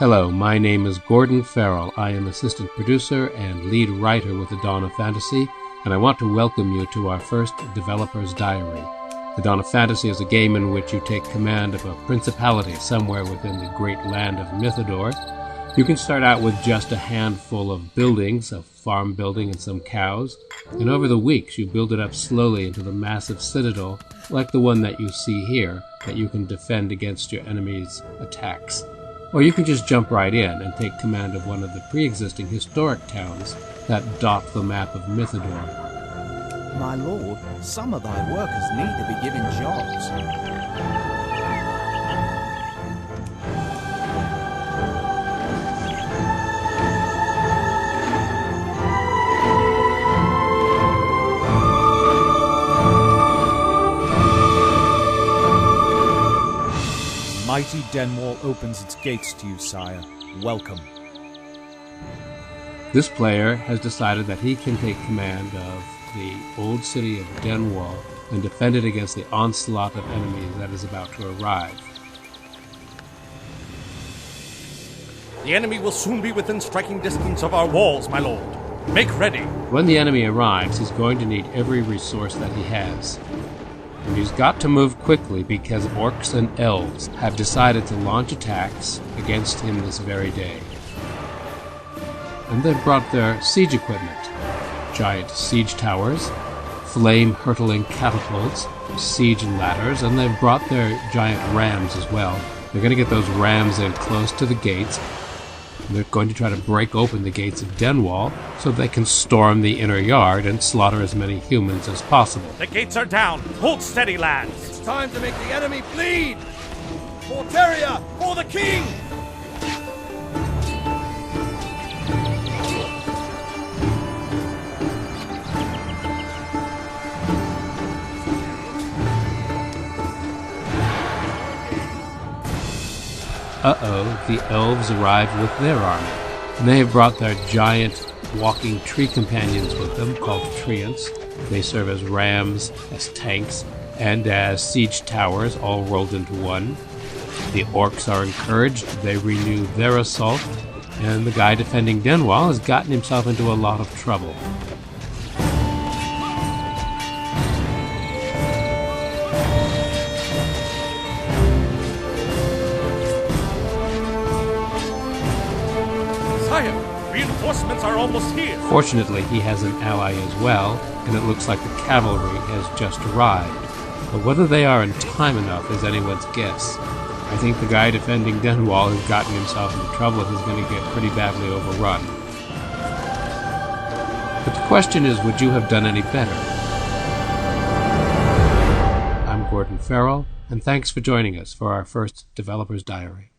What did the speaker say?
Hello, my name is Gordon Farrell. I am assistant producer and lead writer with The Dawn of Fantasy, and I want to welcome you to our first Developer's Diary. The Dawn of Fantasy is a game in which you take command of a principality somewhere within the great land of Mythodor. You can start out with just a handful of buildings, a farm building and some cows, and over the weeks you build it up slowly into the massive citadel, like the one that you see here, that you can defend against your enemies' attacks. Or you can just jump right in and take command of one of the pre-existing historic towns that dot the map of Mythodor. My lord, some of thy workers need to be given jobs. Mighty Denwall opens its gates to you, sire. Welcome. This player has decided that he can take command of the old city of Denwall and defend it against the onslaught of enemies that is about to arrive. The enemy will soon be within striking distance of our walls, my lord. Make ready. When the enemy arrives, he's going to need every resource that he has. And he's got to move quickly because orcs and elves have decided to launch attacks against him this very day. And they've brought their siege equipment. Giant siege towers, flame-hurtling catapults, siege ladders, and they've brought their giant rams as well. They're going to get those rams in close to the gates. They're going to try to break open the gates of Denwall so they can storm the inner yard and slaughter as many humans as possible. The gates are down. Hold steady, lads. It's time to make the enemy bleed! For Teria! For the king! The elves arrive with their army, and they have brought their giant walking tree companions with them called treants. They serve as rams, as tanks, and as siege towers, all rolled into one. The orcs are encouraged, they renew their assault, and the guy defending Denwall has gotten himself into a lot of trouble. Reinforcements are almost here. Fortunately, he has an ally as well, and it looks like the cavalry has just arrived. But whether they are in time enough is anyone's guess. I think the guy defending Denwall has gotten himself into trouble and is going to get pretty badly overrun. But the question is, would you have done any better? I'm Gordon Farrell, and thanks for joining us for our first Developer's Diary.